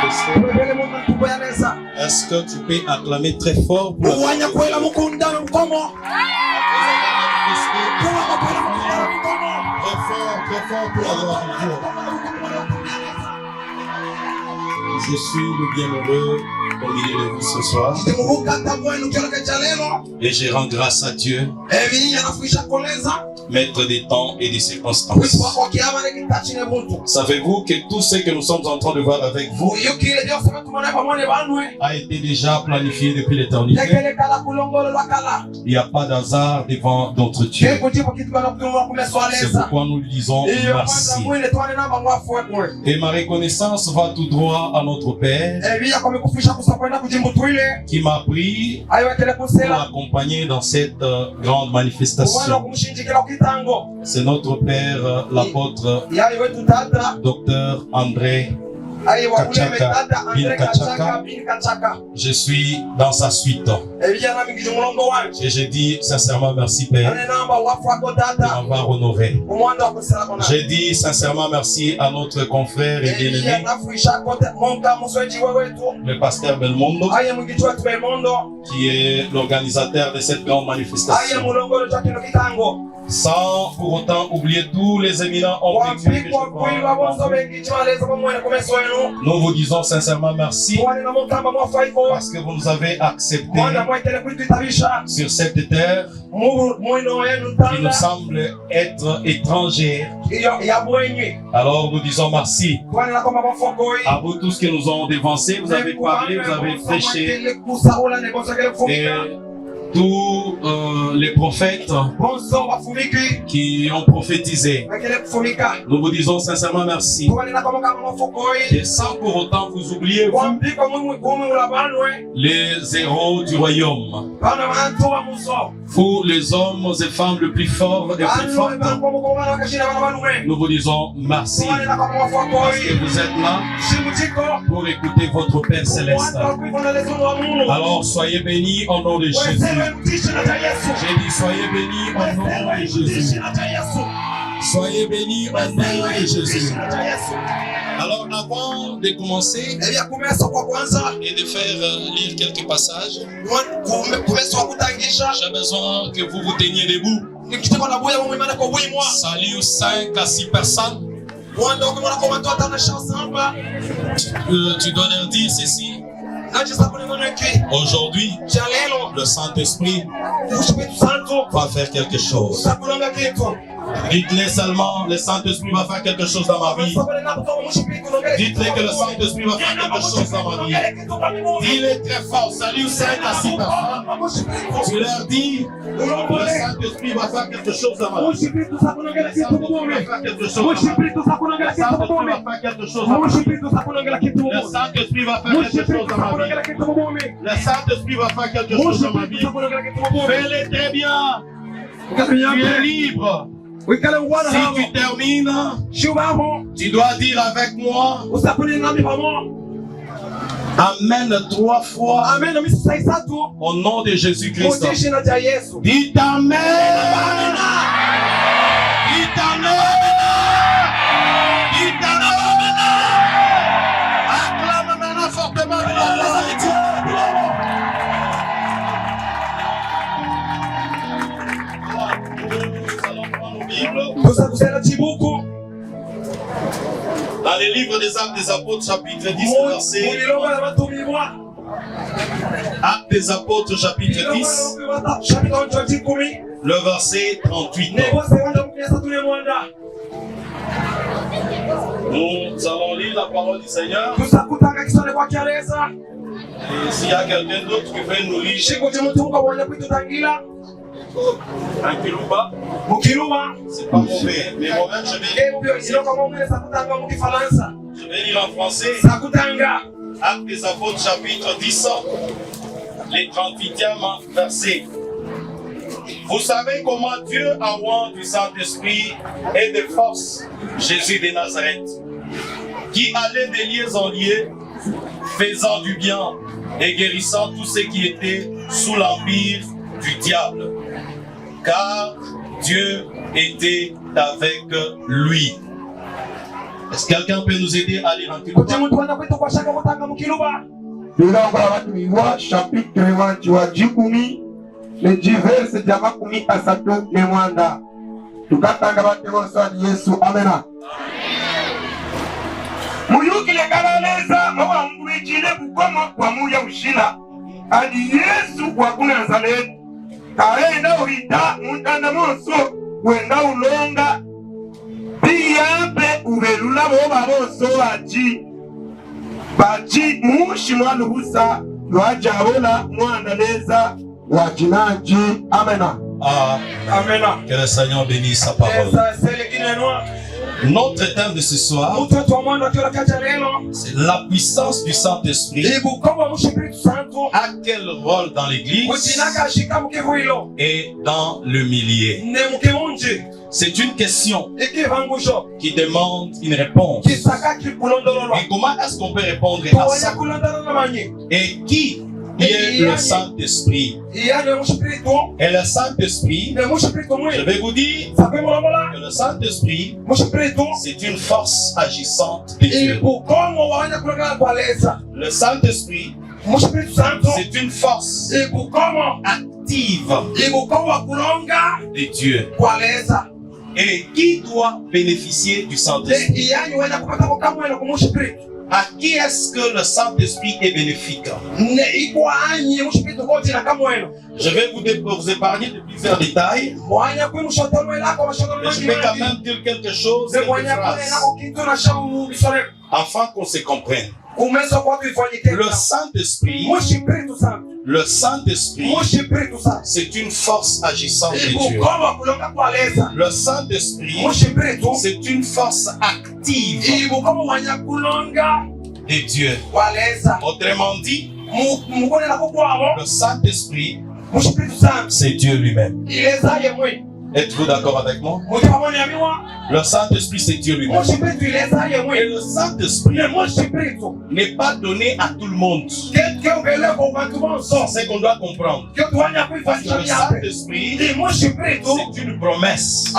manifester. Est-ce que tu peux acclamer très fort pour la très fort pour la gloire de Dieu. Je suis le bienheureux au milieu de vous ce soir. Et je rends grâce à Dieu, maître des temps et des circonstances. Savez-vous que tout ce que nous sommes en train de voir avec vous a été déjà planifié depuis l'éternité? Il n'y a pas d'hasard devant notre Dieu. C'est pourquoi nous lui disons merci. Et ma reconnaissance va tout droit à notre Père qui m'a pris pour l'accompagner dans cette grande manifestation. C'est notre Père, l'apôtre Dr André Kachaka. Je suis dans sa suite. Et je dis sincèrement merci Père de m'avoir honoré. Je dis sincèrement merci à notre confrère et bien-aimé, le pasteur Belmondo, qui est l'organisateur de cette grande manifestation. Sans pour autant oublier tous les éminents hommes de Dieu que nous vous disons sincèrement merci parce que vous nous avez acceptés sur cette terre qui nous semble être étrangère. Alors nous disons merci à vous tous qui nous ont dévancés. Vous avez parlé, vous avez prêché. Et tous les prophètes qui ont prophétisé, nous vous disons sincèrement merci. Et sans pour autant vous oublier, vous, les héros du royaume, vous les hommes et femmes les plus forts et plus fortes, nous vous disons merci parce que vous êtes là pour écouter votre Père Céleste. Alors soyez bénis au nom de Jésus. J'ai dit soyez bénis au nom de Jésus. Soyez bénis au nom de Jésus. Alors avant de commencer et de faire lire quelques passages, j'ai besoin que vous vous teniez debout. Salut 5 à 6 personnes. Tu dois leur dire ceci. Aujourd'hui, le Saint-Esprit va faire quelque chose. Dites-les seulement, le Saint-Esprit va faire quelque chose dans ma vie. Dites-les que le Saint-Esprit va faire quelque chose dans ma vie. Dis-les très fort, salut 5 à 6 personnes. Tu leur dis, le Saint-Esprit va faire quelque chose dans ma vie. Le Saint-Esprit va faire quelque chose dans ma vie. Le Saint-Esprit va faire quelque chose dans ma vie. Le Saint-Esprit va faire quelque chose dans ma vie. Le Saint-Esprit va faire quelque chose dans ma vie. Fais-le très bien. Tu es libre. Si tu termines, tu dois dire avec moi Amen 3 fois au nom de Jésus-Christ. Dites Amen. Dites Amen. Dites Amen. Acclame maintenant fortement. Dans les livres des Actes des Apôtres, chapitre 10, verset. Actes des Apôtres, chapitre 10, le verset 38. Nous allons lire la parole du Seigneur. Et s'il y a quelqu'un d'autre qui veut nous lire, un kilouba, c'est pas mauvais, mais moi-même je vais lire en français. Actes des Apôtres, chapitre 10, les 38e verset. Vous savez comment Dieu a oint du Saint-Esprit et de force Jésus de Nazareth, qui allait de lieu en lieu, faisant du bien et guérissant tous ceux qui étaient sous l'empire du diable, car Dieu était avec lui. Est-ce que quelqu'un peut nous aider à lire un petit peu? Chapitre 10 le diverse jama kumi asatu ne mwanda tukatanga bate bonso Yesu amena muyukile kalaleza mawa mbwijile kukomo kwa muya ushila adi Yesu kwa kuna Nazareti kaenda uhita mutanda monso wenda ulonga piyape ubelula boba bonso bachi mushi mwaluhusa lwajabola mwanda leza wajinaji amena. Amena. Que le Seigneur bénisse sa parole. Notre thème de ce soir, c'est la puissance du Saint-Esprit. A quel rôle dans l'église et dans le milieu? C'est une question qui demande une réponse. Et comment est-ce qu'on peut répondre à ça? Et qui est le Saint-Esprit? Et le Saint-Esprit, je vais vous dire que le Saint-Esprit, c'est une force agissante de Dieu. Le Saint-Esprit, c'est une force active de Dieu. Et qui doit bénéficier du Saint-Esprit? À qui est-ce que le Saint-Esprit est bénéfique? Je vais vous épargner de plusieurs détails, mais je vais quand même dire quelque chose, quelques phrases, afin qu'on se comprenne. Le Saint-Esprit, c'est une force agissante de Dieu. Le Saint-Esprit, c'est une force active de Dieu. Autrement dit, le Saint-Esprit, c'est Dieu lui-même. Êtes-vous d'accord avec moi? Le Saint-Esprit, c'est Dieu lui-même. Et le Saint-Esprit n'est pas donné à tout le monde. C'est ce qu'on doit comprendre. Parce que le Saint-Esprit, c'est une promesse.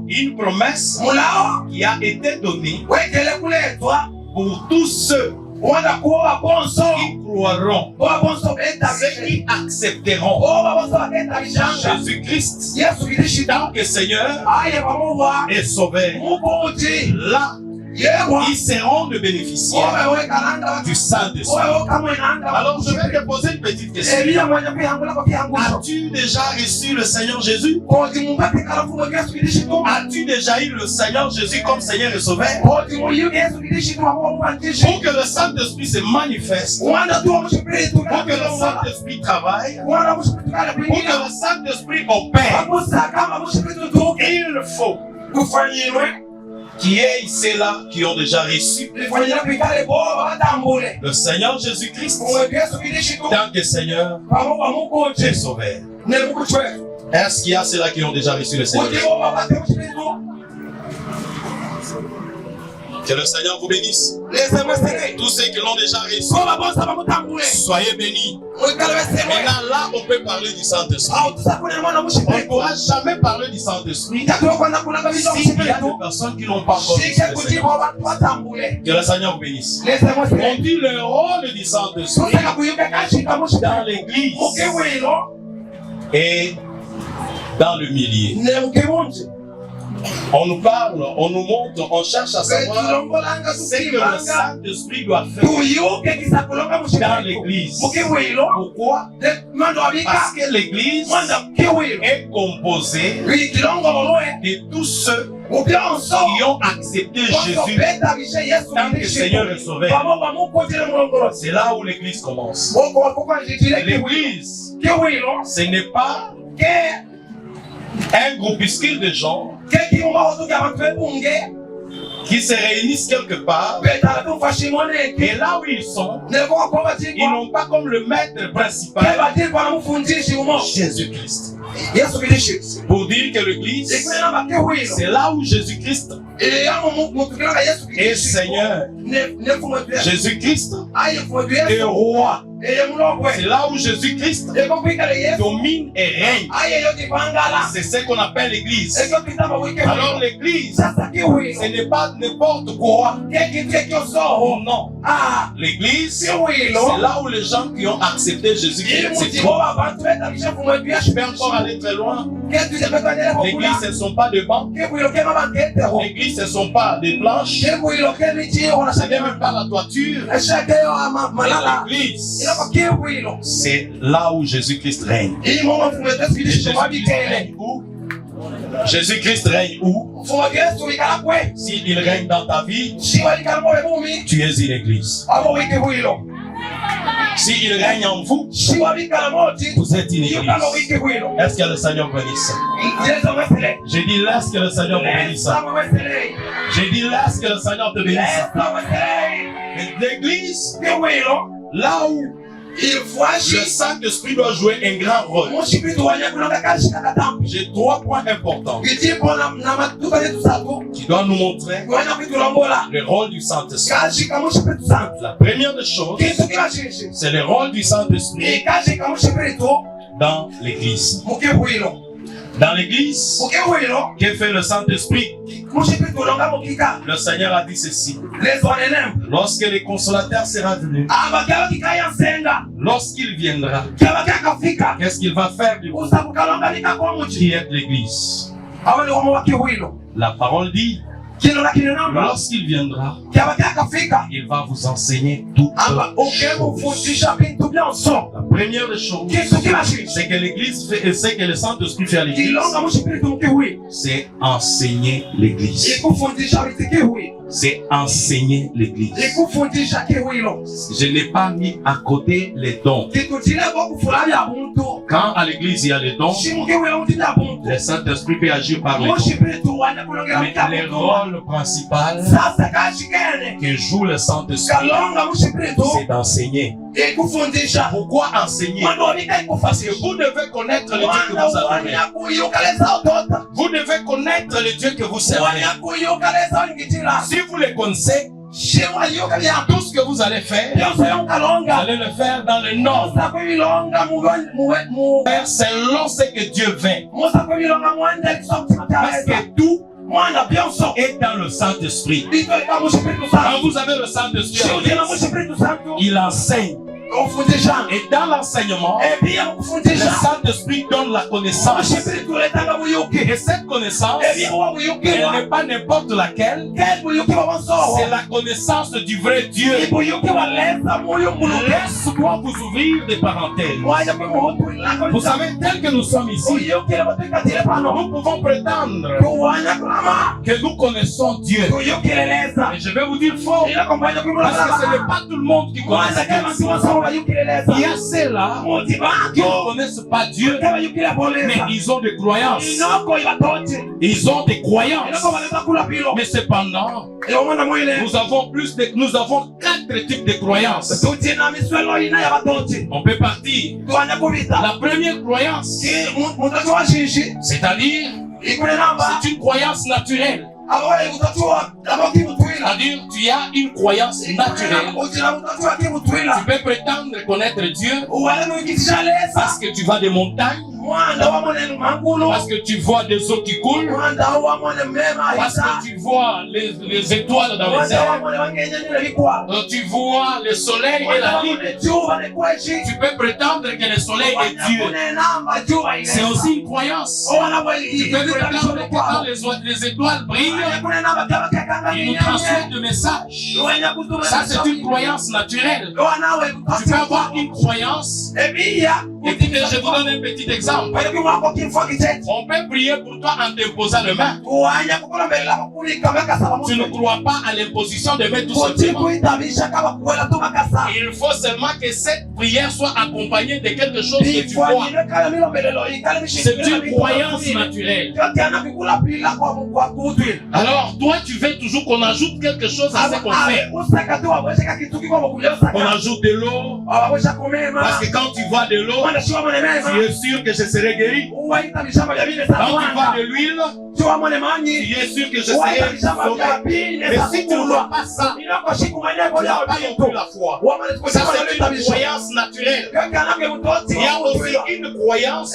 Une promesse qui a été donnée pour tous ceux qui croiront, ceux qui accepteront Jésus-Christ tant que Seigneur et Sauveur. Là, ils seront de bénéficiaires du Saint-Esprit. Alors je vais te poser une petite question. As-tu déjà reçu le Seigneur Jésus? As-tu déjà eu le Seigneur Jésus comme Seigneur et Sauveur? Pour que le Saint-Esprit se manifeste, pour que le Saint-Esprit travaille, pour que le Saint-Esprit opère, il faut qui est ceux-là qui ont déjà reçu le Seigneur Jésus-Christ tant que Seigneur et Sauveur. Est-ce qu'il y a ceux-là qui ont déjà reçu le Seigneur? Que le Seigneur vous bénisse. Tous ceux qui l'ont déjà reçu, soyez bénis. Maintenant, là, on peut parler du Saint-Esprit. On ne pourra jamais parler du Saint-Esprit s'il y a des personnes qui n'ont pas encore reçu le Seigneur. Que le Seigneur vous bénisse. On dit le rôle du Saint-Esprit dans l'église et dans le milieu. On nous parle, on nous montre, on cherche à savoir ce que le Saint-Esprit doit faire dans l'église. Pourquoi? Parce que l'église est composée de tous ceux qui ont accepté Jésus tant que Seigneur et Sauveur. C'est là où l'église commence. L'église, ce n'est pas un groupuscule de gens qui se réunissent quelque part et là où ils sont, ils n'ont pas comme le maître principal Jésus-Christ. Pour dire que l'église, c'est là où Jésus-Christ est Seigneur. Jésus-Christ est roi. C'est là où Jésus-Christ domine et règne. C'est ce qu'on appelle l'église. Alors l'église, ce n'est pas n'importe quoi. Non. L'église, c'est là où les gens qui ont accepté Jésus-Christ. Je peux encore aller très loin. L'église, ce ne sont pas des bancs. L'église, ce ne sont pas des planches. Ce n'est même pas la toiture. L'église, c'est là où Jésus-Christ règne. Et Jésus-Christ règne où? Jésus-Christ règne où? S'il règne dans ta vie, tu es une église. S'il règne en vous, vous êtes une église. Est-ce que le Seigneur bénisse? J'ai dit laisse que le Seigneur te bénisse. J'ai dit laisse que le Seigneur te bénisse. L'église, là où le Saint-Esprit doit jouer un grand rôle. J'ai 3 points importants qui doivent nous montrer le rôle du Saint-Esprit. La première des choses, c'est le rôle du Saint-Esprit dans l'église. Dans l'église, que fait le Saint-Esprit? Le Seigneur a dit ceci. Lorsque le consolateur sera venu, lorsqu'il viendra, qu'est-ce qu'il va faire du coup? Qui est l'église? La parole dit, lorsqu'il viendra, il va vous enseigner toutes choses. La première des choses, c'est que l'église fait, et c'est que le Saint-Esprit fait à l'église, c'est enseigner l'église. C'est enseigner l'église. Je n'ai pas mis à côté les dons. Quand à l'église il y a les dons, le Saint-Esprit peut agir par les dons. Mais le rôle principal que joue le Saint-Esprit, c'est d'enseigner. Pourquoi enseigner? Parce que vous devez connaître le Dieu que vous adorez. Vous devez connaître le Dieu que vous servez. Si vous le connaissez, tout ce que vous allez faire, vous allez le faire dans le nom. Faire selon ce que Dieu veut. Parce que tout est dans le Saint-Esprit. Quand vous avez le Saint-Esprit, il enseigne. Et dans l'enseignement, le Saint-Esprit donne la connaissance. Et cette connaissance, elle n'est pas n'importe laquelle. C'est la connaissance du vrai Dieu. Laisse-moi vous ouvrir des parenthèses. Vous savez, tel que nous sommes ici, nous pouvons prétendre que nous connaissons Dieu. Et je vais vous dire faux. Parce que ce n'est pas tout le monde qui connaît Dieu. Il y a ceux-là qui ne connaissent pas Dieu, mais ils ont des croyances. Ils ont des croyances. Mais cependant, nous avons 4 types de croyances. On peut partir. La première croyance, c'est-à-dire, c'est une croyance naturelle. C'est-à-dire, tu as une croyance naturelle. Tu peux prétendre connaître Dieu parce que tu vas des montagnes, parce que tu vois des eaux qui coulent, parce que tu vois les étoiles dans les airs, tu vois le soleil et la lune. Tu peux prétendre que le soleil est Dieu. C'est aussi une croyance. Tu peux prétendre que quand les étoiles brillent, ils nous transmettent des messages. Ça, c'est une croyance naturelle. Tu peux avoir une croyance. Écoutez, je vous donne un petit exemple. On peut prier pour toi en t'imposant les mains. Tu ne crois pas à l'imposition de mains tout simplement. Il faut seulement que cette prière soit accompagnée de quelque chose que tu vois. C'est une croyance naturelle. Alors, toi, tu veux toujours qu'on ajoute quelque chose à ce qu'on fait. On ajoute de l'eau. Parce que quand tu vois de l'eau, tu es sûr que je serai guéri. Quand tu vois de l'huile, tu tu es sûr que je serai sauvé. Mais si tu ne vois pas ça, tu n'as pas non plus la foi. Ça, c'est une croyance naturelle. Il y a aussi une croyance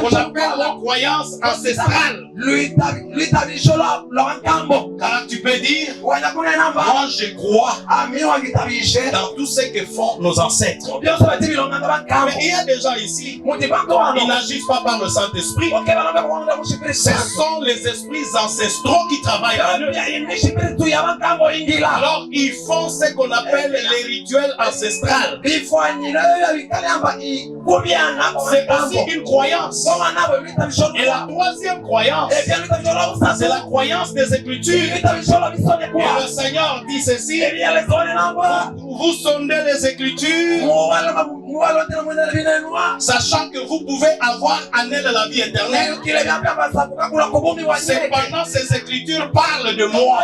qu'on appelle la croyance ancestrale. Car tu peux dire, moi je crois dans tout ce que font nos ancêtres. Mais il y a des gens ici, ils n'agissent pas par le Saint-Esprit. Ce sont les esprits ancestraux qui travaillent en eux. Alors ils font ce qu'on appelle les rituels ancestrales. C'est aussi une croyance. Et la troisième croyance, c'est la croyance des Écritures. Et le Seigneur dit ceci, vous sondez les Écritures, sachant que vous pouvez avoir en elle la vie éternelle. Cependant, ces Écritures parlent de moi.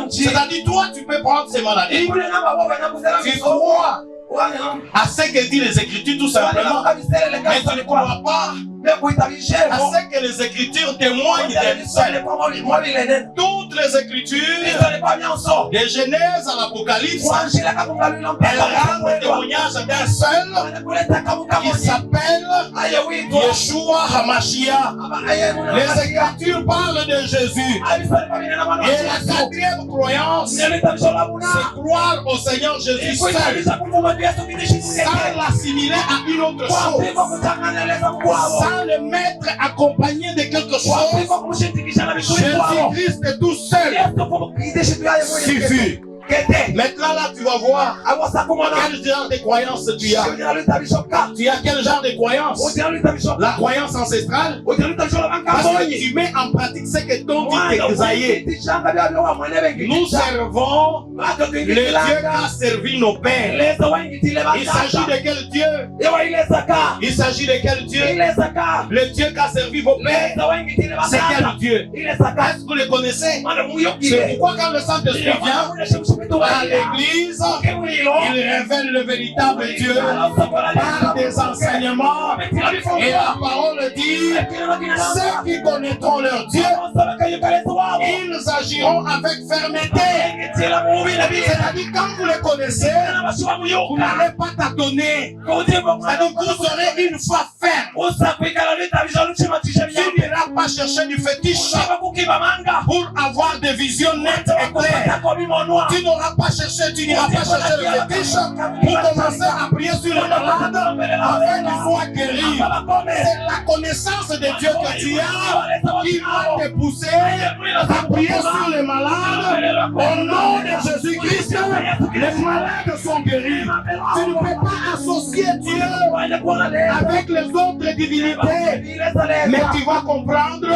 C'est-à-dire, toi, tu peux prendre ces maladies. Tu crois à ce que disent les Écritures tout simplement, mais tu ne crois pas à ce que les Écritures témoignent d'elles seules. Toutes les Écritures, de Genèse à l'Apocalypse, elles rendent témoignage d'un seul qui s'appelle Yeshua HaMashiach. Les Écritures parlent de Jésus. Et la quatrième croyance, c'est croire au Seigneur Jésus seul, sans l'assimiler à une autre chose, sans le mettre accompagné de quelque chose. Jésus-Christ est tout seul suffit. Maintenant là tu vas voir quel genre de croyance tu as. Tu as quel genre de croyance? La croyance ancestrale. Parce que tu mets en pratique ce que ton dit Esaïe. Nous servons le Dieu qui a servi nos pères. Il s'agit de quel Dieu? Il s'agit de quel Dieu? Le Dieu qui a servi vos pères. C'est quel Dieu? Est-ce que vous le connaissez? C'est pourquoi quand le Saint-Esprit vient à l'église, il révèle le véritable Dieu par des enseignements. Et la parole dit, ceux qui connaîtront leur Dieu, ils agiront avec fermeté. C'est-à-dire, quand vous le connaissez, vous n'allez pas tâtonner. C'est-à-dire, vous aurez une foi ferme. Tu n'iras pas chercher du fétiche pour avoir des visions nettes et claires. Tu n'auras pas cherché, tu n'iras pas chercher le fétiche pour commencer à prier sur les malades afin qu'ils soient guéris. C'est la connaissance de Dieu que tu as qui va te pousser à prier sur les malades. Au nom de Jésus-Christ, les malades sont guéris. Tu ne peux pas associer Dieu avec les autres divinités, mais tu vas comprendre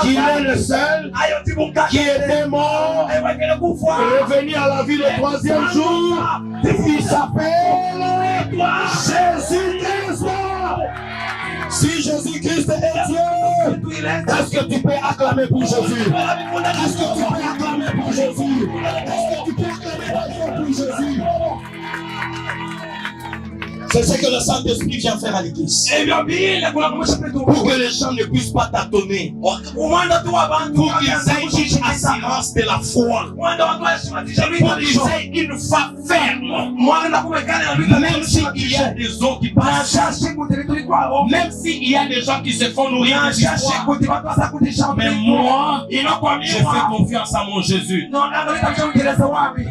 qu'il est le seul qui était mort et revenu à la vie le troisième jour. Il s'appelle Jésus-Christ. Si Jésus-Christ est Dieu, est-ce que tu peux acclamer pour Jésus? Est-ce que tu peux acclamer pour Jésus? Est-ce que tu peux acclamer pour Jésus? C'est ce que le Saint-Esprit vient faire à l'église. Pour que les gens ne puissent pas tâtonner. Pour qu'ils aient une assurance de la foi. Pour qu'ils aient une foi ferme. Même s'il y a des eaux qui passent. Même s'il y a des gens qui se font nourrir d'histoire. Mais moi, je fais confiance à mon Jésus.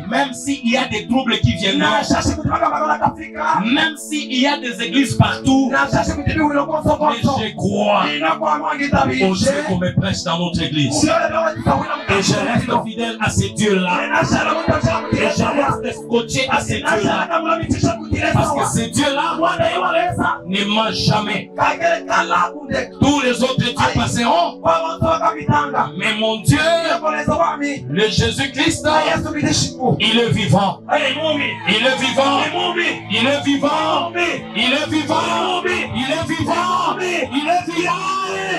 Même s'il y a des troubles qui viennent. Même s'il y a des églises partout, mais je crois au Dieu qu'on me prêche dans notre église. Et je reste fidèle à ces dieux-là. Et je reste scotché à ces dieux-là. Parce que ces dieux-là ne mentent jamais. Tous les autres dieux passeront. Mais mon Dieu, le Jésus-Christ, il est vivant. Il est vivant. Il est vivant. Il est vivant. Il est vivant. Il est vivant.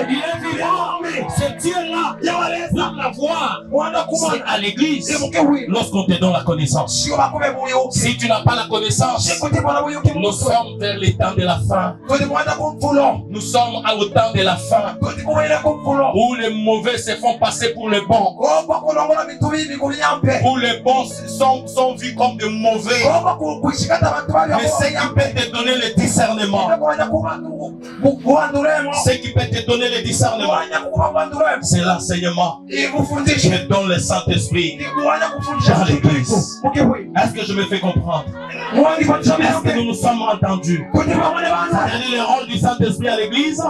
Il est vivant. Ce Dieu-là, pour l'avoir, c'est à l'église. Lorsqu'on te donne la connaissance. Si tu n'as pas la connaissance, nous sommes vers les temps de la fin. Nous sommes au temps de la fin. Où les mauvais se font passer pour les bons. Où les bons sont vus comme des mauvais. Mais ce qui peut te donner le discernement. Ce qui peut te donner le discernement, c'est l'enseignement. Je donne le Saint-Esprit dans l'église. Est-ce que je me fais comprendre? Est-ce que nous nous sommes entendus? Quel est le rôle du Saint-Esprit à l'église?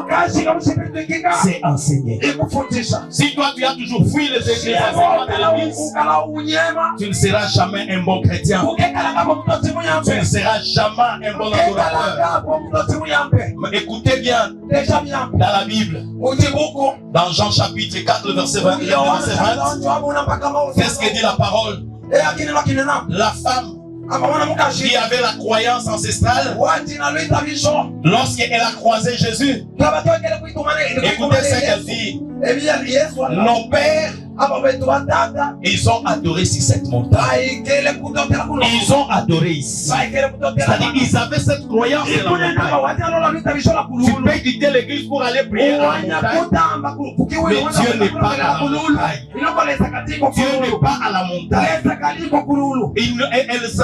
C'est enseigner. Si toi tu as toujours fui les enseignements de l'église, tu ne seras jamais un bon chrétien. Tu ne seras jamais un bon adorateur. Mais écoutez bien, dans la Bible, dans Jean chapitre 4, verset 20, qu'est-ce que dit la parole? La femme qui avait la croyance ancestrale, lorsqu'elle a croisé Jésus, écoutez ce qu'elle dit. Nos pères, ils ont adoré sur cette montagne. Ils ont adoré ici. C'est-à-dire ils avaient cette croyance de la montagne. Tu peux quitter l'église pour aller prier à la montagne. Mais Dieu n'est pas à la montagne. Dieu n'est pas à la montagne.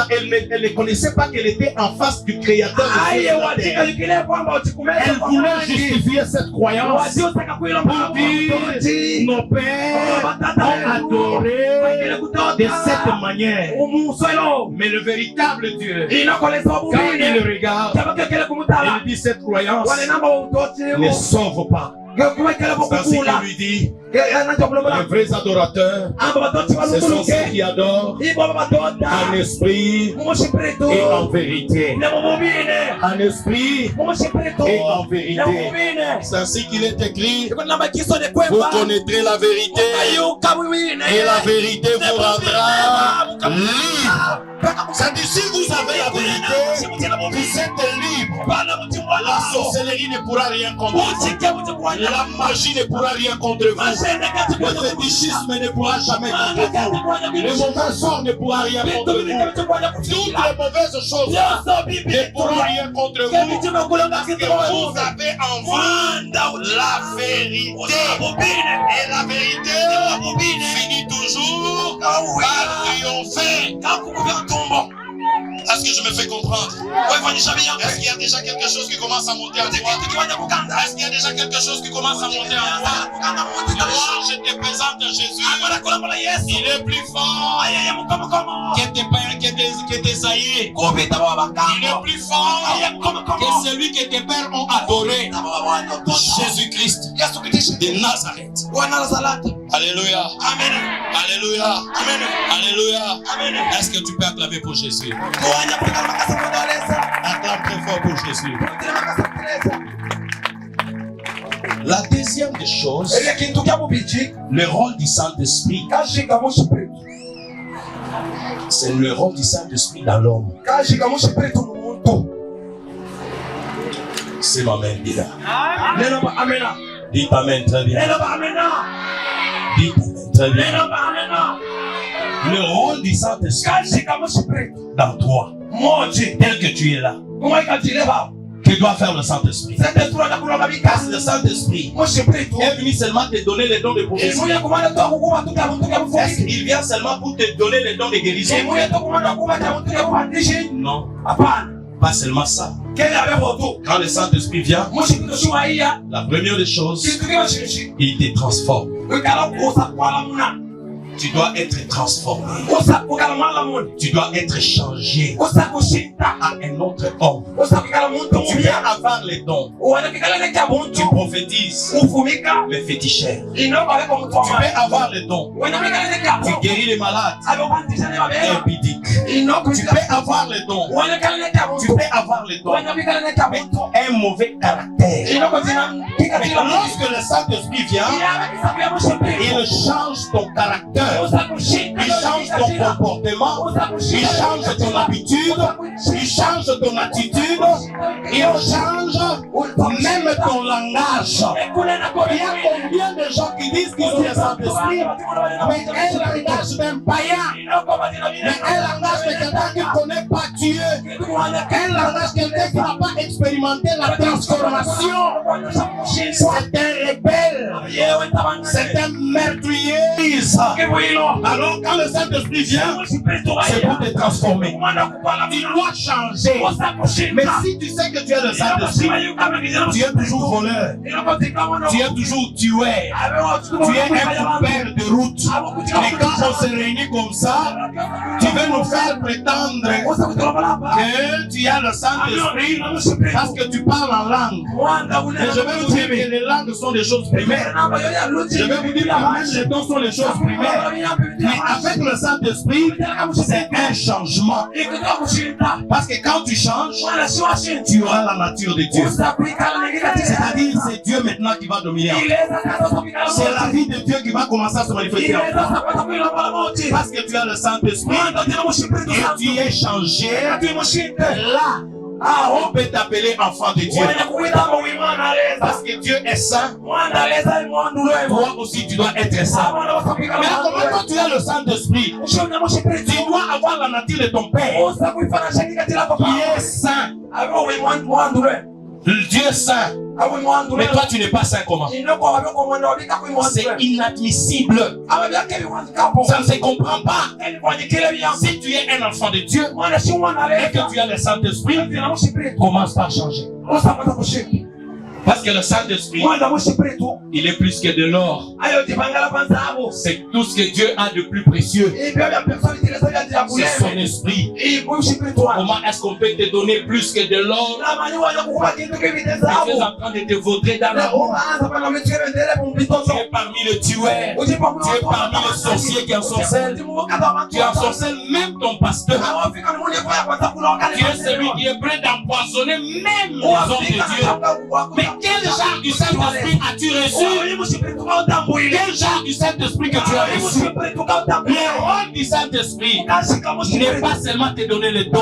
Elle ne connaissait pas qu'elle était en face du Créateur de la terre. Elle voulait justifier cette croyance pour dire nos pères ont adoré de cette manière. Mais le véritable Dieu, quand il regarde, il dit cette croyance ne sauve pas. C'est ainsi qu'il lui dit, les vrais adorateurs, ce sont ceux qui adorent en esprit et en vérité. En esprit et en vérité. C'est ainsi qu'il est écrit, vous connaîtrez la vérité et la vérité vous rendra libre. C'est-à-dire, si vous avez la vérité, vous êtes libre. La sorcellerie ne pourra rien contre vous. La magie ne pourra rien contre vous. Le fétichisme ne pourra jamais contre vous. Le mauvais sort ne pourra rien contre vous. Toutes les mauvaises choses ne pourront rien contre vous. Parce que vous avez en vous la vérité. Et la vérité finit toujours par triompher. Est-ce que je me fais comprendre? Est-ce qu'il y a déjà quelque chose qui commence à monter en toi? Est-ce qu'il y a déjà quelque chose qui commence à monter en toi? Moi, je te présente Jésus. Il est plus fort que tes aïeux. Il est plus fort que celui que tes pères ont adoré. Jésus-Christ de Nazareth. Alléluia. Amen. Alléluia. Amen. Alléluia. Est-ce que tu peux acclamer pour Jésus? Acclame très fort pour Jésus. La deuxième des choses, le rôle du Saint-Esprit, c'est le rôle du Saint-Esprit dans l'homme. C'est ma main, dis là. Dites Amen très bien. Dites Amen très bien. Le rôle du Saint-Esprit dans toi, tel que tu es là, que doit faire le Saint-Esprit? Parce que le Saint-Esprit est venu seulement te donner les dons de prophétie. Est-ce qu'il vient seulement pour te donner les dons de guérison? Non, pas seulement ça. Quand le Saint-Esprit vient, la première des choses, il te transforme. Tu dois être transformé. Tu dois être changé à un autre homme. Tu viens avoir les dons. Tu prophétises le féticheur. Tu peux avoir les dons. Tu guéris les malades. Impudiques. Tu peux avoir les dons. Tu peux avoir les dons. Mais un mauvais caractère. chair. Mais lorsque le Saint-Esprit vient, il change ton caractère, il change ton comportement, il change ton habitude, il change ton attitude, il change même ton langage. Il y a combien de gens qui disent qu'ils ont le Saint-Esprit, mais un langage d'un païen, mais un langage de quelqu'un qui ne connaît pas Dieu, un langage de quelqu'un qui n'a pas expérimenté la transformation. C'est un rebelle, c'est un meurtrier. Alors quand le Saint-Esprit vient, c'est pour te transformer. Tu dois changer. Mais si tu sais que tu es le Saint-Esprit, tu es toujours voleur, tu es toujours tueur, tu es un père de route. Et quand on se réunit comme ça, tu veux nous faire prétendre que tu as le Saint-Esprit parce que tu parles en langue. Et je vais vous dire que les langues sont des choses primaires. Je vais vous dire que même les dons sont des choses primaires. Mais avec le Saint-Esprit, c'est un changement. Parce que quand tu changes, tu auras la nature de Dieu. C'est-à-dire, c'est Dieu maintenant qui va dominer. C'est la vie de Dieu qui va commencer à se manifester en toi. Parce que tu as le Saint-Esprit et tu es changé. Là, on peut t'appeler enfant de Dieu. Parce que Dieu est saint. Toi aussi, tu dois être saint. Mais comment quand tu as le Saint-Esprit, tu dois avoir la nature de ton Père qui est saint. Dieu est saint. Mais toi, tu n'es pas saint comment? C'est inadmissible. Ça ne se comprend pas. Si tu es un enfant de Dieu et que tu as le Saint-Esprit, commence par changer. Parce que le Saint-Esprit, il est plus que de l'or. C'est tout ce que Dieu a de plus précieux. C'est son esprit. Comment est-ce qu'on peut te donner plus que de l'or? Tu es en train de te vautrer dans la roue. Tu es parmi les tueurs. Tu es parmi les sorciers qui ensorcellent. Tu ensorcelles même ton pasteur. Tu es celui qui est prêt d'empoisonner même les hommes de Dieu. Mais quel genre du Saint-Esprit as-tu reçu? Quel genre du Saint-Esprit que tu as reçu? Le rôle du Saint-Esprit n'est pas seulement te donner le don,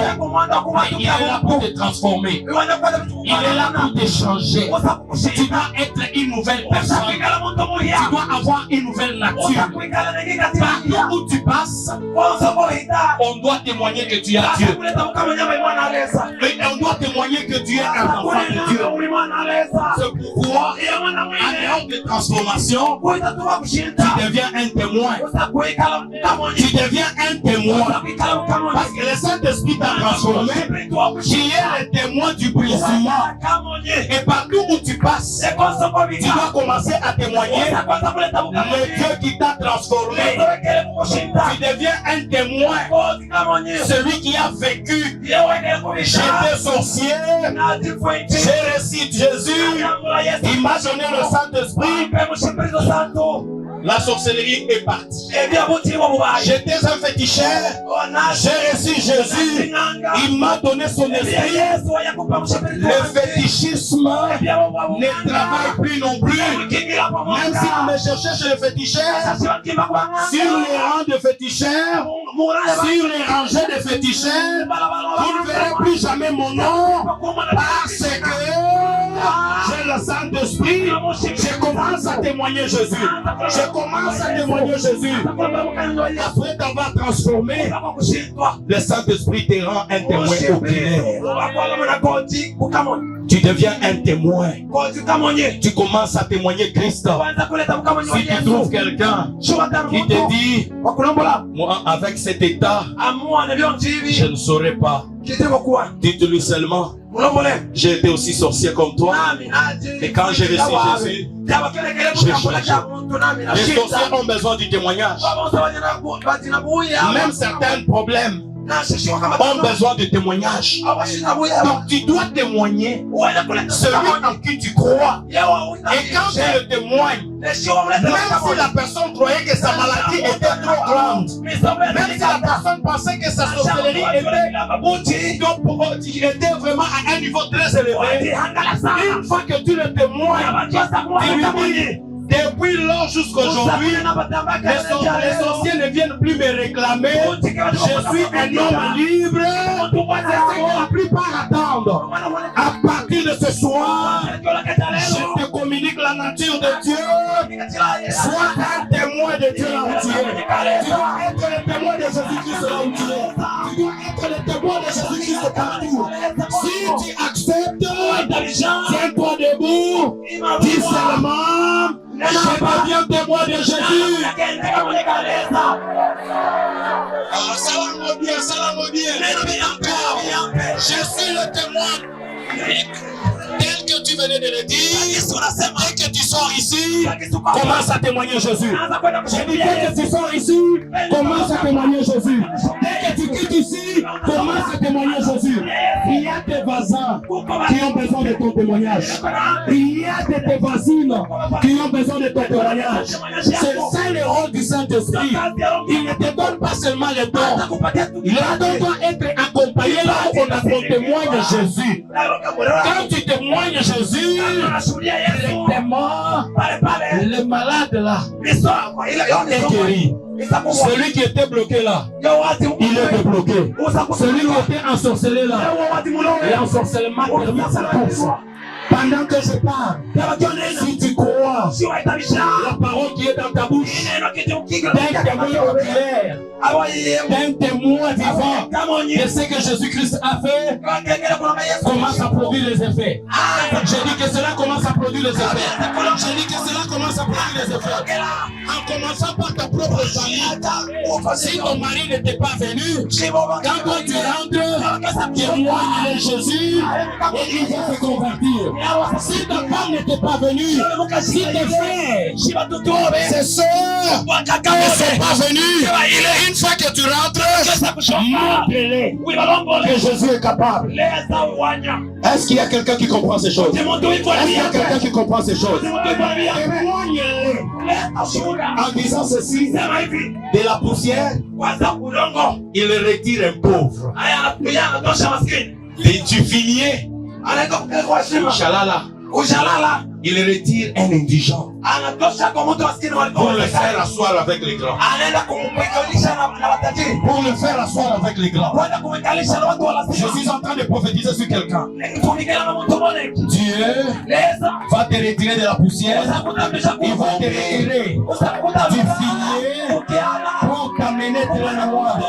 mais il est là pour te transformer. Il est là pour te changer. Tu dois être une nouvelle personne. Tu dois avoir une nouvelle nature. Partout où tu passes, on doit témoigner que tu as Dieu. Et on doit témoigner que tu es un enfant de Dieu. C'est pourquoi, à dehors de transformation, tu deviens un témoin. Tu deviens un témoin. Parce que le Saint-Esprit t'a transformé. Tu es le témoin du brisement. Et partout où tu passes, tu dois commencer à témoigner le Dieu qui t'a transformé. Tu deviens un témoin. Celui qui a vécu. J'étais sorcier. J'ai reçu Jésus. Il m'a donné le Saint-Esprit. La sorcellerie est partie. J'étais un féticheur. J'ai reçu Jésus. Il m'a donné son esprit. Le fétichisme ne travaille plus non plus. Même si vous me cherchez chez le féticheur, sur les rangs de féticheurs, sur les rangées de féticheurs, vous ne verrez plus jamais mon nom. Parce que j'ai le Saint-Esprit. Je commence à témoigner Jésus. Je commence à témoigner Jésus. Après t'avoir transformé, le Saint-Esprit te rend un témoin ordinaire. Tu deviens un témoin. Tu commences à témoigner Christ. Si tu trouves quelqu'un qui te dit, moi avec cet état, je ne saurais pas. Dites-lui seulement, j'ai été aussi sorcier comme toi. Et quand j'ai reçu Jésus, j'ai changé. Les sorciers ont besoin du témoignage. Même certains problèmes ont besoin de témoignages. Donc tu dois témoigner celui en qui tu crois. Et quand tu le témoignes, même si la personne croyait que sa maladie était trop grande, même si la personne pensait que sa sorcellerie était vraiment à un niveau très élevé, une fois que tu le témoignes, tu lui dis, depuis lors jusqu'aujourd'hui, les sorciers ne viennent plus me réclamer. Je suis un homme libre. Je ne plus pas attendre. À partir de ce soir, je te communique la nature de Dieu. Sois un témoin de Dieu là où tu es. Tu dois être le témoin de Jésus-Christ là où tu es. Tu dois être le témoin de Jésus-Christ partout. Si tu acceptes, tiens-toi debout. Dis seulement, je deviens témoin de Jésus. Salam bien. Je suis le témoin. Tel que tu venais de le dire, dès que tu sors ici, commence à témoigner Jésus. Je dis dès que tu sors ici, commence à témoigner Jésus. Dès que tu quittes ici, commence à témoigner Jésus. Il y a des voisins qui ont besoin de ton témoignage. Il y a tes voisines qui ont besoin de ton témoignage. C'est ça le rôle du Saint-Esprit. Il ne te donne pas seulement le don. Le don doit être accompagné là où on a ton témoin de Jésus. Quand tu témoignes Jésus, le malade là est guéri. Celui qui était bloqué là, il est débloqué. Celui qui était ensorcelé là, l'ensorcellement termine sa course. Pendant que je parle, si tu crois la parole qui est dans ta bouche, d'un témoin oculaire, d'un témoin vivant de ce que Jésus-Christ a fait, commence à produire les effets. Je dis que cela commence à produire les effets. Je dis que cela commence à produire les effets. En commençant par ta propre famille, si ton mari n'était pas venu, quand toi tu rentres, témoigne de Jésus et il va se convertir. Si ta femme n'était pas venue, si tes frères, ses soeurs ne sont pas venus, une fois que tu rentres, montre-les que Jésus est capable. Est-ce qu'il y a quelqu'un qui comprend ces choses? Est-ce qu'il y a quelqu'un qui comprend ces choses? Témoigne-les en disant ceci: de la poussière, il retire un pauvre. Et du fumier, Oujalala, il retire un indigent pour le faire asseoir avec les grands. Pour le faire asseoir avec les grands. Je suis en train de prophétiser sur quelqu'un. Dieu va te retirer de la poussière. Il va te retirer du fumier pour t'amener très loin.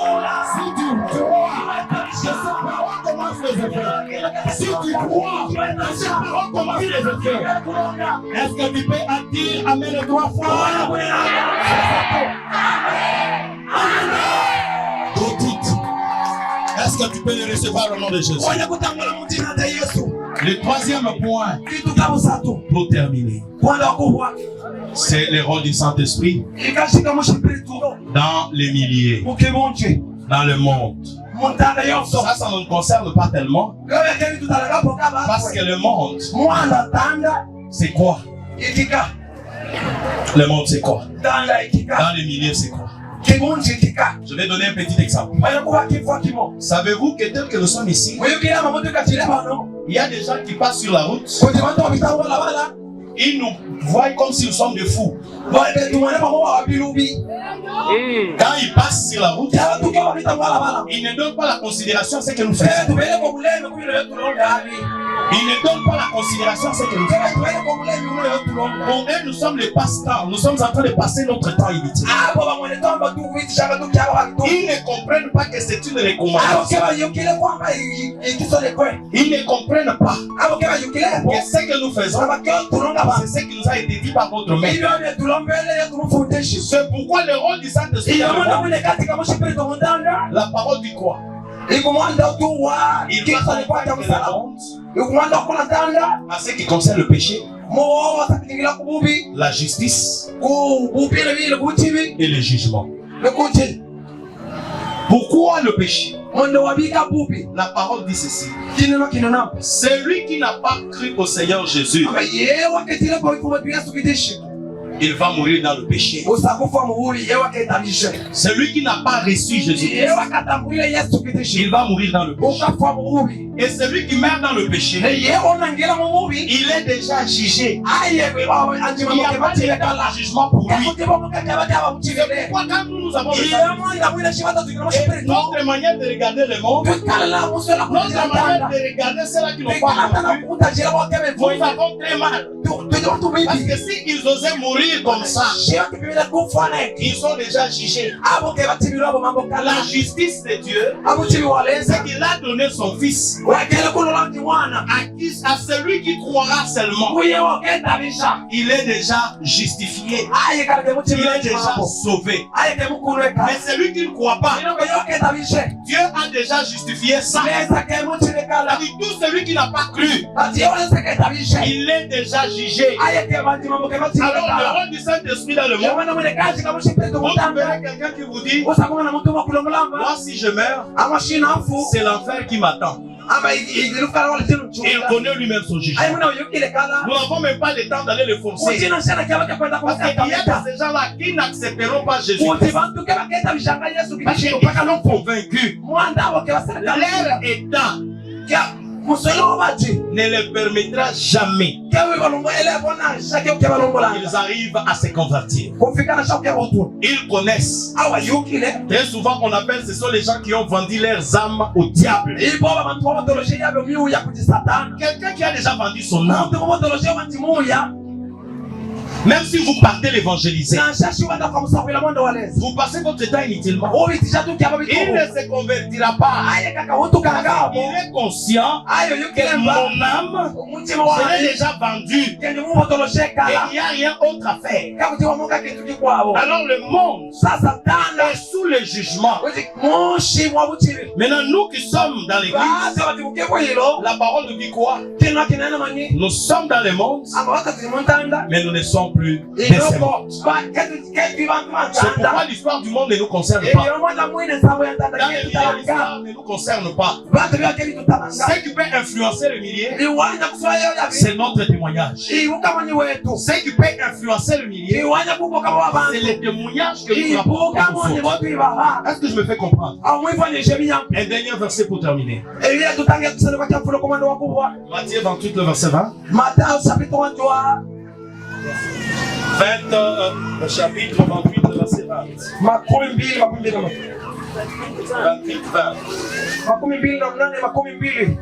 Si tu crois que ces paroles commencent les effets, si tu crois que ces paroles commencent les effets, est-ce que tu peux dire amen 3 fois? Tout dit. Est-ce que tu peux le recevoir au nom de Jésus? Le troisième point, pour terminer, c'est le rôle du Saint-Esprit dans les milliers, dans le monde. Ça ne nous concerne pas tellement. Parce que le monde, c'est quoi? Le monde, c'est quoi? Dans les milliers, c'est quoi? Je vais donner un petit exemple. Savez-vous que tel que nous sommes ici, il y a des gens qui passent sur la route. Ils nous voient comme si nous sommes des fous. Quand ils passent sur la route, ils ne donnent pas la considération à ce que nous faisons. Ils ne donnent pas la considération à ce que nous faisons. Pour eux, nous sommes les passe-temps. Nous sommes en train de passer notre temps inutile. Ils ne comprennent pas que c'est une recommandation. Ils ne comprennent pas que ce que nous faisons, c'est ce qui nous a été dit par notre maître. C'est pourquoi le rôle du Saint-Esprit, la parole dit quoi? Il va à ce qui concerne le péché, la justice et le jugement. Pourquoi le péché? La parole dit ceci. Celui qui n'a pas cru au Seigneur Jésus, il va mourir dans le péché. Celui qui n'a pas reçu Jésus, il va mourir dans le péché. Et celui qui meurt dans le péché, il est déjà jugé. Il n'y a pas de jugement pour lui. Pourquoi quand nous avons notre manière de regarder le monde, notre manière de regarder ceux-là qui n'ont pas compris, nous avons très mal. Parce que s'ils osaient mourir comme ça, ils sont déjà jugés. La justice de Dieu, c'est qu'il a donné son fils à celui qui croira seulement. Il est déjà justifié. Il est déjà sauvé. Mais celui qui ne croit pas, Dieu a déjà justifié ça. Tout celui qui n'a pas cru, il est déjà jugé. Alors le rôle du Saint-Esprit dans le monde, vous verrez quelqu'un qui vous dit, moi si je meurs, c'est l'enfer qui m'attend. Il connaît lui-même son jugement. Nous n'avons même pas le temps d'aller le forcer. Parce qu'il y a ces gens-là qui n'accepteront pas Jésus. Parce qu'ils sont convaincus. Leur état ne les permettra jamais qu'ils arrivent à se convertir. Ils connaissent. Très souvent on appelle, ce sont les gens qui ont vendu leurs âmes au diable. Quelqu'un qui a déjà vendu son âme, même si vous partez l'évangéliser, vous passez votre temps inutilement. Il ne se convertira pas. Il est conscient que mon âme, je l'ai déjà vendue et il n'y a rien autre à faire. Alors le monde est sous le jugement. Maintenant nous qui sommes dans l'église, la parole nous dit quoi? Nous sommes dans le monde, mais nous ne sommes plus des servants. C'est pourquoi l'histoire du monde ne nous concerne pas. Dans les milliers, l'histoire ne nous concerne pas. Ce qui peut influencer le millier, c'est notre témoignage. Ce qui peut influencer le millier, c'est le témoignage que nous apportons. Est-ce que je me fais comprendre? Un dernier verset pour terminer. Matthieu 28, le verset 20. Le chapitre 28, le verset 20. 28, 20. Écoutez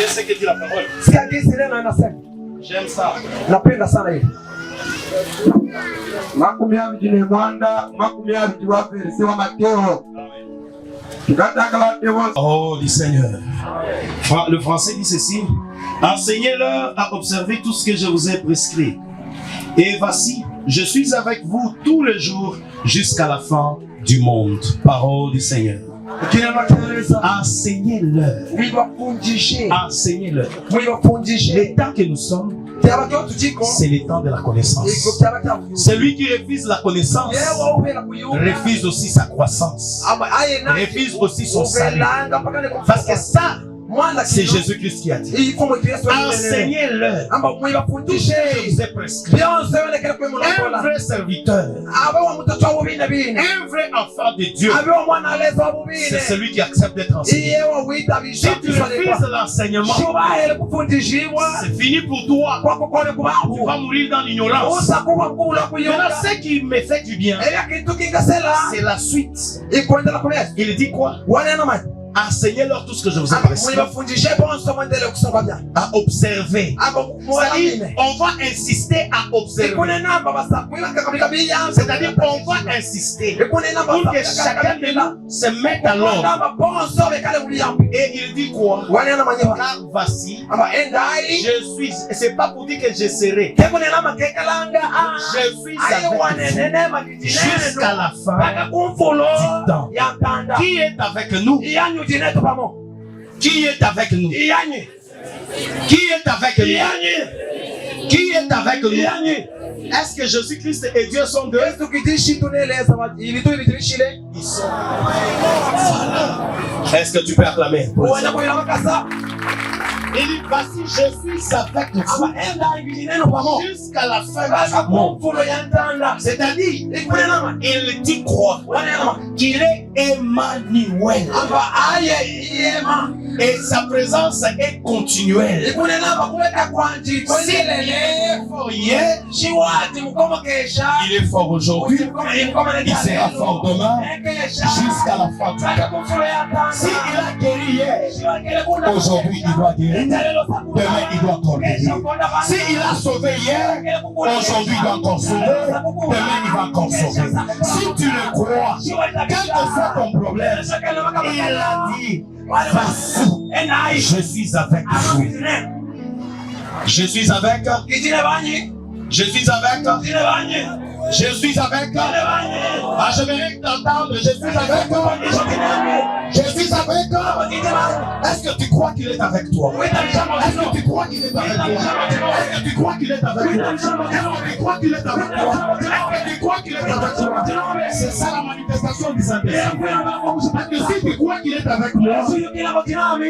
ce que dit la parole. J'aime ça. Oh, du Seigneur. Le français dit ceci. Enseignez-leur à observer tout ce que je vous ai prescrit. Et voici, je suis avec vous tous les jours jusqu'à la fin du monde. Parole du Seigneur. Enseignez-leur. Enseignez-leur. L'état que nous sommes, c'est le temps de la connaissance. Celui qui refuse la connaissance refuse aussi sa croissance, refuse aussi son salut. Parce que ça, c'est Jésus-Christ qui a dit. Enseignez-leur. Je vous ai prescrit. Un vrai serviteur, un vrai enfant de Dieu, c'est celui qui accepte d'être enseigné. Si tu refuses l'enseignement, c'est fini pour toi. Tu vas mourir dans l'ignorance. Maintenant, ce qui me fait du bien, c'est la suite. Il dit quoi? Enseignez-leur tout ce que je vous ai prescrit. À observer. C'est-à-dire, on va insister à observer. C'est-à-dire, on va insister pour que chacun de nous se mette à l'ordre. Et il dit quoi? Car voici, je suis. C'est pas pour dire que je serai. Je suis avec vous jusqu'à la fin du temps. Qui est avec nous? Qui est avec nous? Qui est avec nous? Qui est avec nous? Est-ce que Jésus-Christ et Dieu sont deux? Ils sont. Voilà. Est-ce que tu peux acclamer? Il dit, voici, je suis avec toi jusqu'à la fin du monde. C'est-à-dire, il dit quoi? Qu'il est Emmanuel. Et sa présence est continuelle. Si il est fort hier, il est fort aujourd'hui, il sera fort demain, jusqu'à la fin du temps. Si il a guéri hier, aujourd'hui il doit guérir. Demain, il doit encore guérir. S'il a sauvé hier, aujourd'hui, il va encore sauver. Demain, il va encore sauver. Si tu le crois, quel que soit ton problème, il a dit, vas-y, je suis avec vous. Je suis avec. Je suis avec. Je suis avec. Ah, je mérite d'entendre. Je suis avec. Je suis avec. Est-ce que tu crois qu'il est avec toi? Est-ce que tu crois qu'il est avec toi? Est-ce que tu crois qu'il est avec toi? Est-ce que tu crois qu'il est avec toi? Est-ce que tu crois qu'il est avec toi? C'est ça la manifestation du Saint-Esprit. Parce que si tu crois qu'il est avec moi,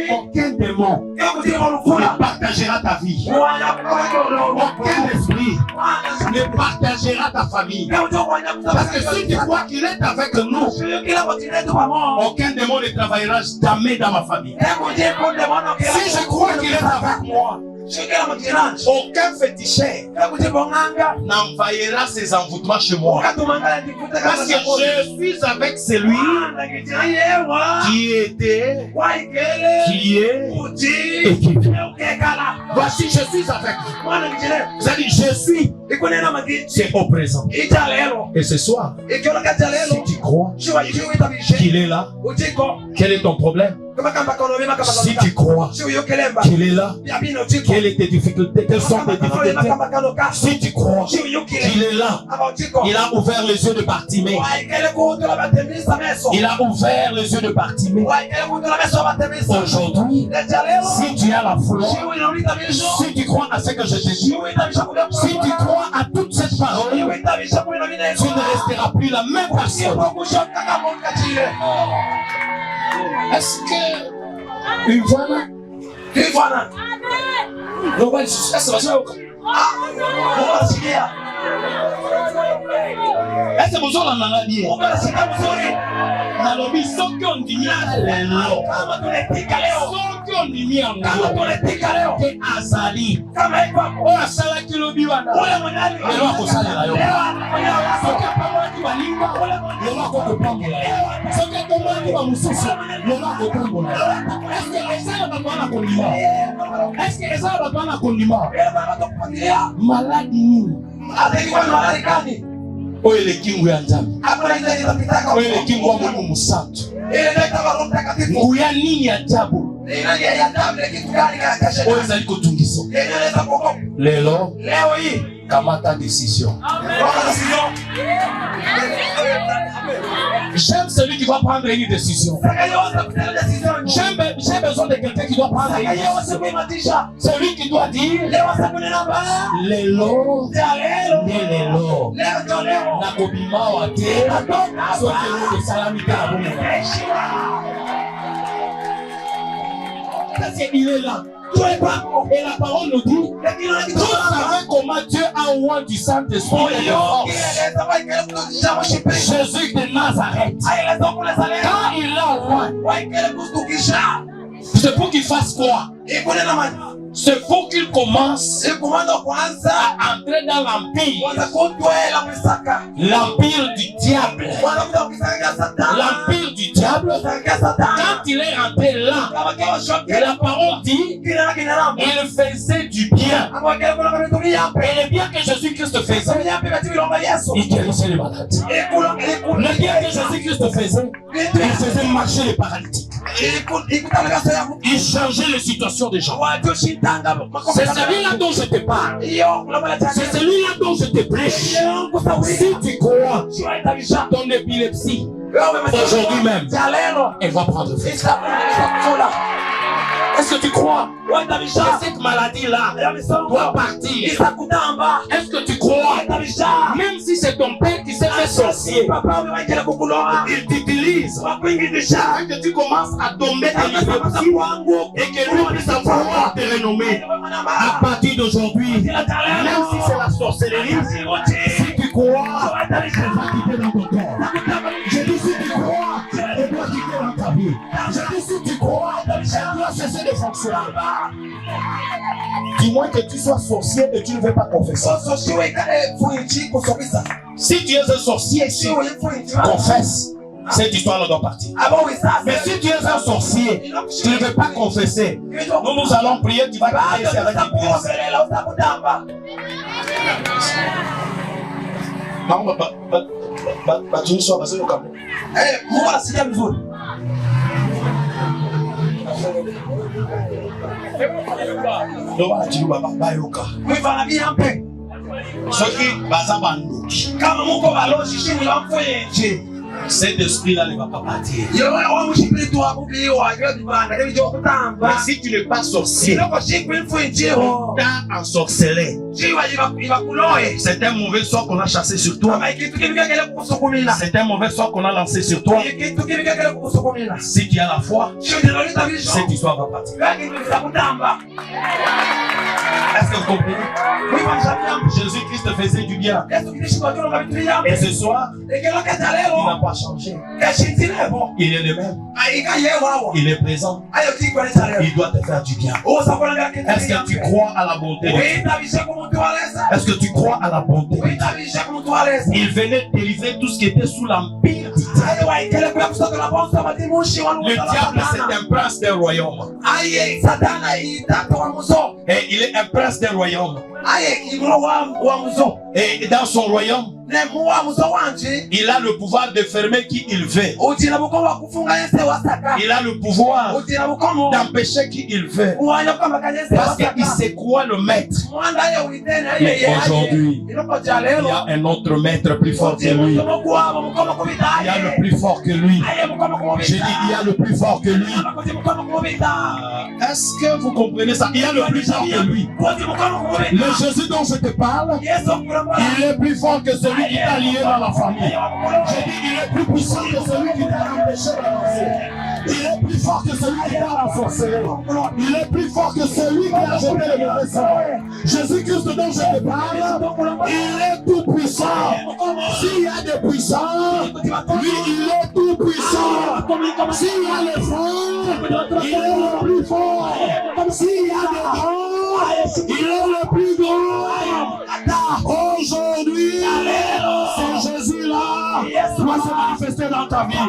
aucun démon ne partagera ta vie. Aucun esprit ne partagera ta famille. Parce que si tu crois qu'il est avec nous, aucun démon ne travaillera jamais dans ma famille. Si je crois qu'il est avec moi, aucun féticheur n'envahira ses envoûtements chez moi. Parce que je suis avec celui qui était, qui est et qui vient. Voici, je suis avec vous. Vous allez dire, je suis. C'est au présent. Et ce soir, si tu crois qu'il est là, quel est ton problème? Si tu crois qu'il est là, quelles sont tes difficultés? Si tu crois qu'il est là, il a ouvert les yeux de Bartimée. Il a ouvert les yeux de Bartimée. Aujourd'hui, si tu as la foi, si tu crois à ce que je te dis, si tu crois à toute cette parole, tu ne resteras plus la même personne. Est-ce que Ivana nobody sasa bashoka ese muzola nangalie nalobi soki ondimi lelo soki ondimi yango ke azali oyo asalaki lobi wana lelo akosalela yo soki apamolaki balinga lelo akokopambola soki atombolaki bamosusu lelo akotambola eske ezala bato wana kondima eske ezala bato wana kondima maladi nini oyo elekingu ya Nzambe oyo elekingu ya Mungu Musantu nguya nini ya ajabu oyo ezali kotungisa lelo kamata décision. J'aime celui qui va prendre une décision. J'ai besoin de quelqu'un qui doit prendre une décision. Celui qui doit dire lelo lelo nakobima wate soki de salamita il est là. Et la parole nous dit, vous savez comment Dieu a oint du Saint-Esprit et de force Jésus de Nazareth. Quand il l'a oint, c'est pour qu'il fasse quoi? C'est pour qu'il commence à entrer dans l'empire du diable. L'empire du diable, quand il est rentré là, la parole dit, il faisait du bien. Et le bien que Jésus-Christ faisait, il guérissait les malades. Le bien que Jésus-Christ faisait, il faisait marcher les paralytiques. Il changeait les situations des gens. C'est celui-là dont je te parle. C'est celui-là dont je te prêche. Si tu crois, ton épilepsie, aujourd'hui même, elle va prendre fin. Est-ce que tu crois que cette maladie-là doit partir? Est-ce que tu crois? Même si c'est ton père qui s'est fait sorcier, il t'utilise afin que tu commences à tomber dans l'hypocrisie et que lui puisse pouvoir te renommer. À partir d'aujourd'hui, même si c'est la sorcellerie, si tu crois, elle va quitter dans ton corps. Je dis si tu crois, elle doit quitter dans ta vie. Je dis si tu crois, elle doit cesser de fonctionner. Dis-moi que tu sois sorcier et tu ne veux pas confesser. Si tu es un sorcier, confesse. Cette histoire ne doit partir. Mais si tu es un sorcier, tu ne veux pas confesser. Nous allons prier, tu vas prier avec l'Église. Cet esprit-là ne va pas partir. Mais si tu n'es pas sorcier, t'as ensorcelé. C'est un mauvais sort qu'on a chassé sur toi. C'est un mauvais sort qu'on a lancé sur toi. Si tu as la foi, cette histoire va partir. Est-ce que vous comprenez? Jésus-Christ faisait du bien. Et ce soir, il n'a pas changé. Il est le même. Il est présent. Il doit te faire du bien. Est-ce que tu crois à la bonté de Dieu? Est-ce que tu crois à la bonté de Dieu? Il venait délivrer tout ce qui était sous l'empire. Le diable, c'est un prince d'un royaume. Et il est un prince d'un royaume. Et dans son royaume, il a le pouvoir de fermer qui il veut. Il a le pouvoir d'empêcher qui il veut. Parce qu'il sait quoi le maître. Mais aujourd'hui, il y a un autre maître plus fort que lui. Il y a le plus fort que lui. J'ai dit, il y a le plus fort que lui. Est-ce que vous comprenez ça? Il y a le plus fort que lui. Le Jésus dont je te parle, il est plus fort que celui qui t'a lié dans la famille. J'ai dit, il est plus puissant que celui qui t'a empêché d'avancer. Il est plus fort que celui qui t'a renforcé. Il est plus fort que celui qui a jeté le mauvais sort. Jésus-Christ dont je te parle, il est tout puissant. S'il y a des puissants, lui il est tout puissant. S'il y a les forts, il est le plus fort. S'il y a des grands, il est le plus grand. Aujourd'hui, c'est Jésus-là doit se manifester dans ta vie.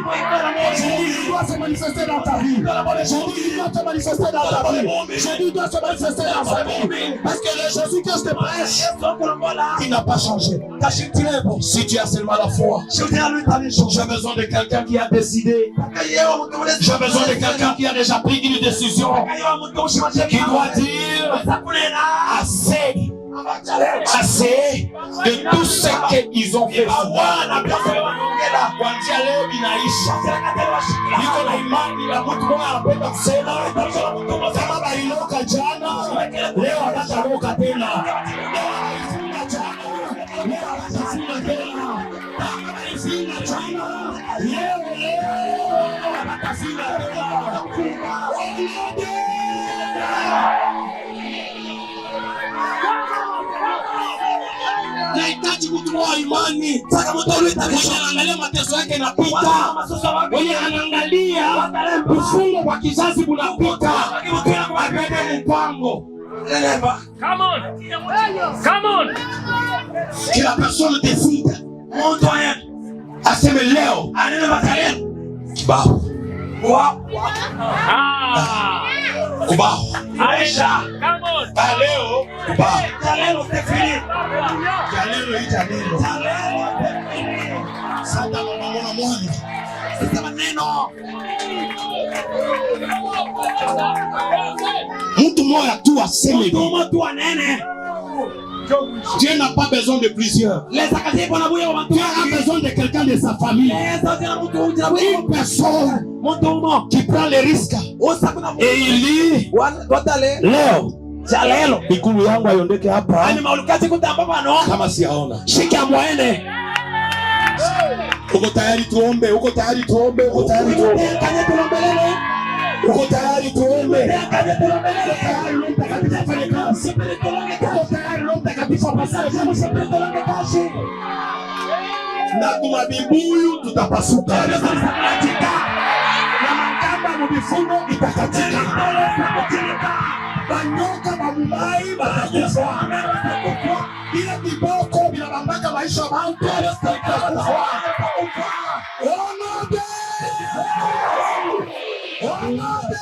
J'ai dit, il doit se manifester dans ta vie. J'ai dit, il doit se manifester dans ta vie. J'ai dit, il doit se manifester dans sa vie. Parce que le Jésus que je te prêche, il n'a pas changé. Si tu as seulement la foi, j'ai besoin de quelqu'un qui a décidé. J'ai besoin de quelqu'un qui a déjà pris une décision. Qui doit dire assez. Assez de tout ce qu'ils ont fait. Nahitaji mtu wa imani. Mwenye anaangalia mateso yake yanapita. Mwenye anaangalia mfungo kwa kizazi kunapita. Abebe mpango. Come on. Come on. Que la personne décide. Aseme leo. Kibao. Kubao. Aisha. Come on. Leo. Kubao. Leo tefili. Leo italelo. Sasa mama mwana. Sasa maneno. Mtu mmoja tu aseme. Mtu anene. Dieu n'a pas besoin de plusieurs. Dieu a besoin de quelqu'un de sa famille. Une personne qui prend les risques. Et il dit, leo ikulu yangu aiondeke hapa kama siaona. Shika mwene. Uko tayari tuombe? Uko tayari tuombe? Uko tayari tuombe? Uko tayari tuombe? Na kumabibuyu tutapasuka. Na makamba mubifuno itakatika. Banyoka babubai batakufa. Bila kiboko bila bambaka maisha bantu batakufa. Onode! Onode!